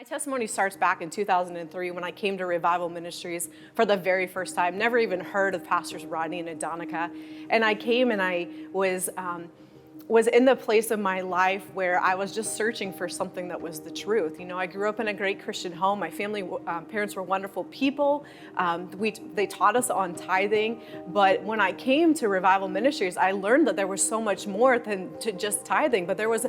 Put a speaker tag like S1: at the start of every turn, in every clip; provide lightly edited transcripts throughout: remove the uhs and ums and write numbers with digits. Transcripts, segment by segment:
S1: Testimony starts back in 2003 when I came to Revival Ministries for the very first time. Never even heard of Pastors Rodney and Adonica. And I came and I was in the place of my life where I was just searching for something that was the truth. You know, I grew up in a great Christian home. My family, parents were wonderful people. They taught us on tithing. But when I came to Revival Ministries, I learned that there was so much more than to just tithing. But there was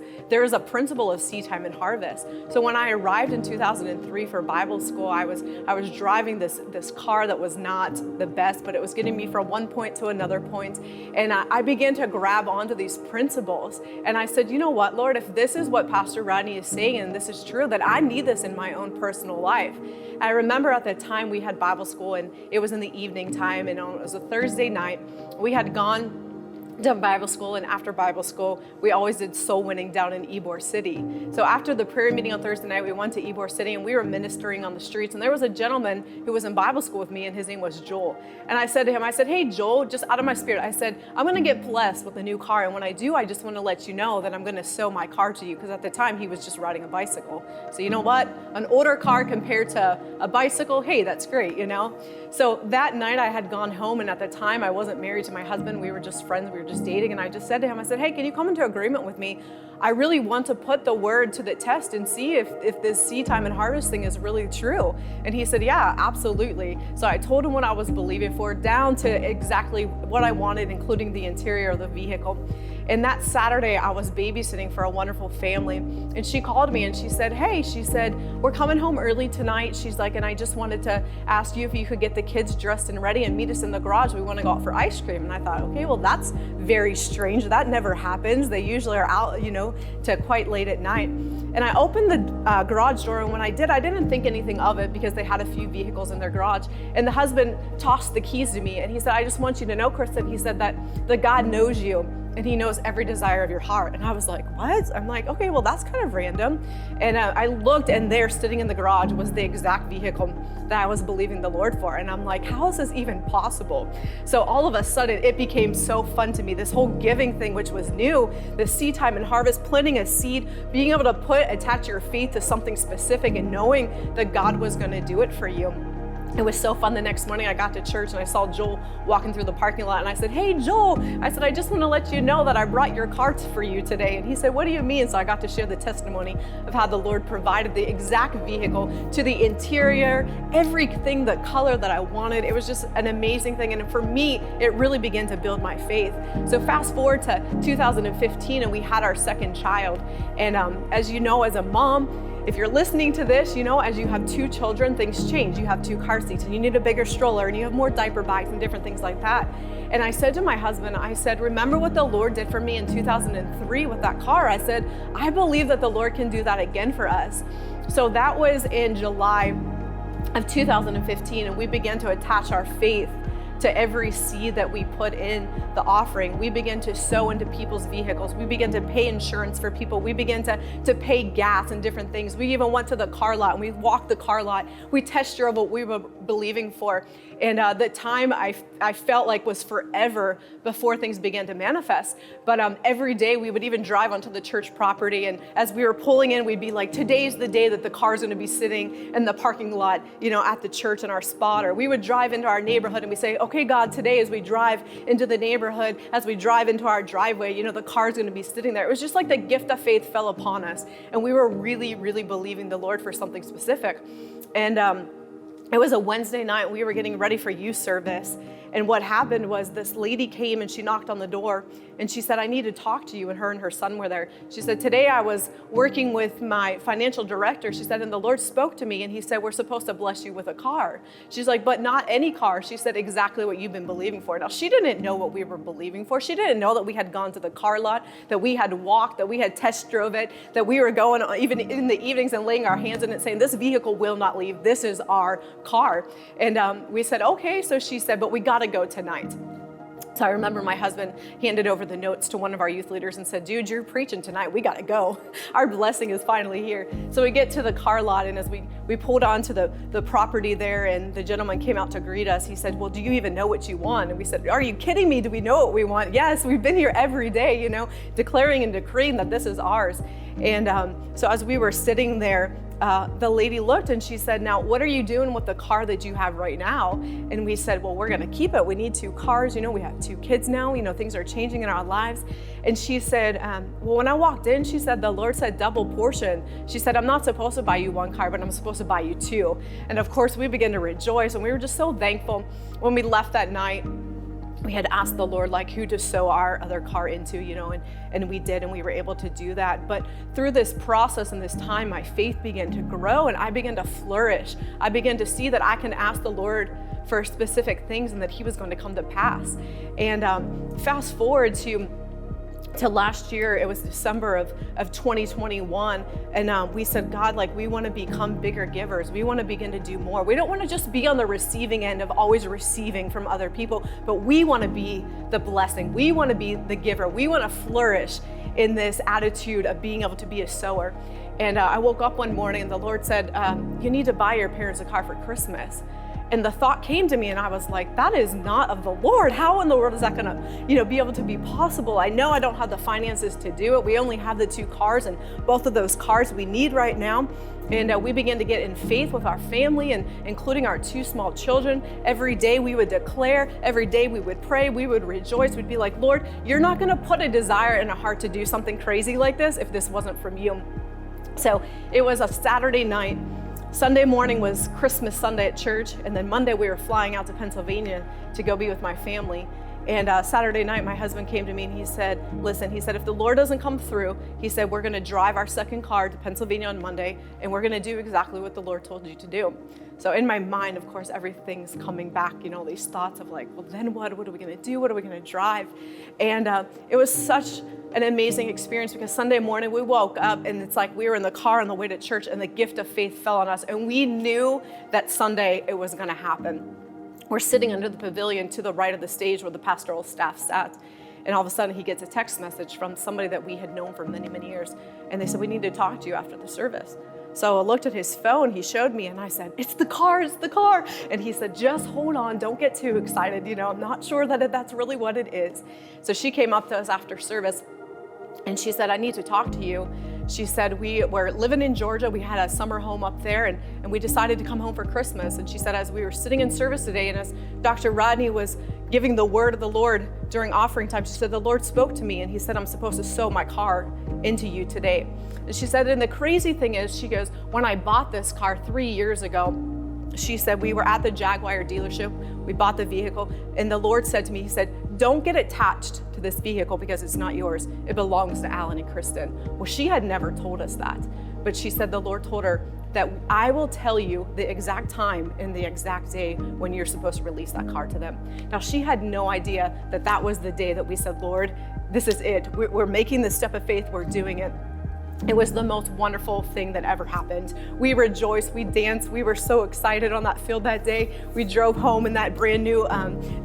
S1: a principle of seed time and harvest. So when I arrived in 2003 for Bible school, I was driving this car that was not the best, but it was getting me from one point to another point. And I began to grab onto these principles. And I said, you know what, Lord, if this is what Pastor Rodney is saying and this is true, that I need this in my own personal life. I remember at the time we had Bible school and it was in the evening time and it was a Thursday night. We had gone to Bible school, and after Bible school, we always did soul winning down in Ybor City. So after the prayer meeting on Thursday night, we went to Ybor City and we were ministering on the streets. And there was a gentleman who was in Bible school with me, and his name was Joel. And I said to him, I said, hey, Joel, just out of my spirit, I said, I'm going to get blessed with a new car. And when I do, I just want to let you know that I'm going to sell my car to you. Because at the time, he was just riding a bicycle. So you know what? An older car compared to a bicycle, hey, that's great, you know? So that night I had gone home, and at the time I wasn't married to my husband. We were just friends. We were just dating. And I just said to him, I said, hey, can you come into agreement with me? I really want to put the word to the test and see if this seed time and harvest thing is really true. And he said, yeah, absolutely. So I told him what I was believing for, down to exactly what I wanted, including the interior of the vehicle. And that Saturday, I was babysitting for a wonderful family. And she called me and she said, hey, she said, we're coming home early tonight. She's like, and I just wanted to ask you if you could get the kids dressed and ready and meet us in the garage. We want to go out for ice cream. And I thought, okay, well, that's very strange. That never happens. They usually are out, you know, to quite late at night. And I opened the garage door. And when I did, I didn't think anything of it because they had a few vehicles in their garage. And the husband tossed the keys to me. And he said, I just want you to know, Kristin, he said that God knows you. And he knows every desire of your heart. And I was like, what? I'm like, okay, well, that's kind of random. And I looked, and there, sitting in the garage, was the exact vehicle that I was believing the Lord for. And I'm like, how is this even possible? So all of a sudden, it became so fun to me. This whole giving thing, which was new, the seed time and harvest, planting a seed, being able to attach your faith to something specific and knowing that God was going to do it for you. It was so fun. The next morning I got to church and I saw Joel walking through the parking lot, and I said, hey, Joel, I said, I just want to let you know that I brought your car for you today. And he said, what do you mean? So I got to share the testimony of how the Lord provided the exact vehicle to the interior, everything, the color that I wanted. It was just an amazing thing. And for me, it really began to build my faith. So fast forward to 2015 and we had our second child. And as you know, as a mom, if you're listening to this, you know, as you have two children, things change. You have two car seats and you need a bigger stroller and you have more diaper bags and different things like that. And I said to my husband, I said, remember what the Lord did for me in 2003 with that car? I said, I believe that the Lord can do that again for us. So that was in July of 2015, and we began to attach our faith to every seed that we put in the offering. We began to sow into people's vehicles. We began to pay insurance for people. We began to pay gas and different things. We even went to the car lot and we walked the car lot. We test drove what we were believing for. And the time I felt like was forever before things began to manifest. But every day we would even drive onto the church property. And as we were pulling in, we'd be like, today's the day that the car's going to be sitting in the parking lot, you know, at the church in our spot. Or we would drive into our neighborhood and we say, okay, God, today as we drive into the neighborhood, as we drive into our driveway, you know, the car's going to be sitting there. It was just like the gift of faith fell upon us. And we were really, really believing the Lord for something specific. And it was a Wednesday night. We were getting ready for youth service. And what happened was this lady came and she knocked on the door and she said, I need to talk to you. And her son were there. She said, today I was working with my financial director. She said, and the Lord spoke to me and he said, we're supposed to bless you with a car. She's like, but not any car. She said, exactly what you've been believing for. Now, she didn't know what we were believing for. She didn't know that we had gone to the car lot, that we had walked, that we had test drove it, that we were going even in the evenings and laying our hands in it saying, this vehicle will not leave. This is our car. And we said, okay. So she said, but we got to go tonight. So I remember my husband handed over the notes to one of our youth leaders and said, dude, you're preaching tonight. We got to go. Our blessing is finally here. So we get to the car lot, and as we pulled onto the property there, and the gentleman came out to greet us, he said, well, do you even know what you want? And we said, are you kidding me? Do we know what we want? Yes, we've been here every day, you know, declaring and decreeing that this is ours. And so as we were sitting there, the lady looked and she said, now, what are you doing with the car that you have right now? And we said, well, we're gonna keep it. We need 2 cars. We have 2 kids now. Things are changing in our lives. And she said, well, when I walked in, she said, the Lord said double portion. She said, I'm not supposed to buy you 1 car, but I'm supposed to buy you 2. And of course, we began to rejoice, and we were just so thankful. When we left that night, we had asked the Lord who to sow our other car into, and we did, and we were able to do that. But through this process and this time, my faith began to grow and I began to flourish. I began to see that I can ask the Lord for specific things and that he was going to come to pass. And fast forward to last year, it was December of 2021, and we said, God, we want to become bigger givers. We want to begin to do more. We don't want to just be on the receiving end of always receiving from other people, but we want to be the blessing. We want to be the giver. We want to flourish in this attitude of being able to be a sower. And I woke up one morning and the Lord said, you need to buy your parents a car for Christmas. And the thought came to me and I was like, that is not of the Lord. How in the world is that gonna, be able to be possible? I know I don't have the finances to do it. We only have the 2 cars, and both of those cars we need right now. And we began to get in faith with our family, and including our 2 small children. Every day we would declare, every day we would pray, we would rejoice. We'd be like, Lord, you're not gonna put a desire in a heart to do something crazy like this if this wasn't from you. So it was a Saturday night. Sunday morning was Christmas Sunday at church, and then Monday we were flying out to Pennsylvania to go be with my family. And Saturday night, my husband came to me and he said, listen, he said, if the Lord doesn't come through, he said, we're gonna drive our 2nd car to Pennsylvania on Monday, and we're gonna do exactly what the Lord told you to do. So in my mind, of course, everything's coming back, these thoughts of well, then what? What are we gonna do? What are we gonna drive? And it was such an amazing experience, because Sunday morning we woke up and it's we were in the car on the way to church, and the gift of faith fell on us, and we knew that Sunday it was gonna happen. We're sitting under the pavilion to the right of the stage where the pastoral staff sat. And all of a sudden he gets a text message from somebody that we had known for many, many years. And they said, we need to talk to you after the service. So I looked at his phone, he showed me, and I said, it's the car. And he said, just hold on, don't get too excited. I'm not sure that that's really what it is. So she came up to us after service and she said, I need to talk to you. She said, we were living in Georgia. We had a summer home up there, and we decided to come home for Christmas. And she said, as we were sitting in service today, and as Dr. Rodney was giving the word of the Lord during offering time, she said, the Lord spoke to me, and he said, I'm supposed to sow my car into you today. And she said, and the crazy thing is, she goes, when I bought this car 3 years ago, she said, we were at the Jaguar dealership, we bought the vehicle, and the Lord said to me, he said, don't get attached to this vehicle because it's not yours. It belongs to Alan and Kristin. Well, she had never told us that, but she said the Lord told her that I will tell you the exact time and the exact day when you're supposed to release that car to them. Now, she had no idea that that was the day that we said, Lord, this is it. We're making this step of faith, we're doing it. It was the most wonderful thing that ever happened. We rejoiced, we danced, we were so excited on that field that day. We drove home in that brand new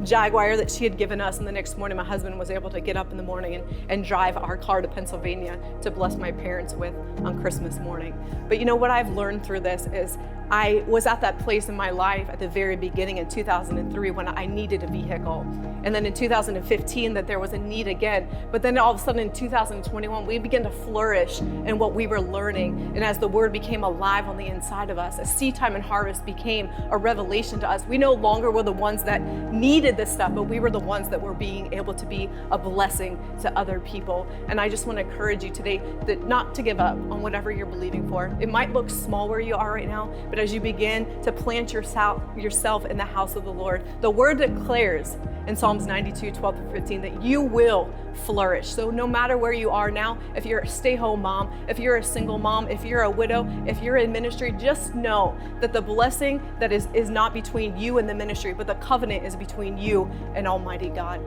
S1: Jaguar that she had given us, and the next morning my husband was able to get up in the morning and drive our car to Pennsylvania to bless my parents with on Christmas morning. But what I've learned through this is I was at that place in my life at the very beginning in 2003 when I needed a vehicle. And then in 2015 that there was a need again. But then all of a sudden in 2021, we began to flourish in what we were learning. And as the word became alive on the inside of us, as seed time and harvest became a revelation to us, we no longer were the ones that needed this stuff, but we were the ones that were being able to be a blessing to other people. And I just want to encourage you today that not to give up on whatever you're believing for. It might look small where you are right now, but as you begin to plant yourself in the house of the Lord, the word declares in Psalms 92:12-15 that you will flourish. So no matter where you are now, if you're a stay-home mom, if you're a single mom, if you're a widow, if you're in ministry, just know that the blessing that is not between you and the ministry, but the covenant is between you and Almighty God.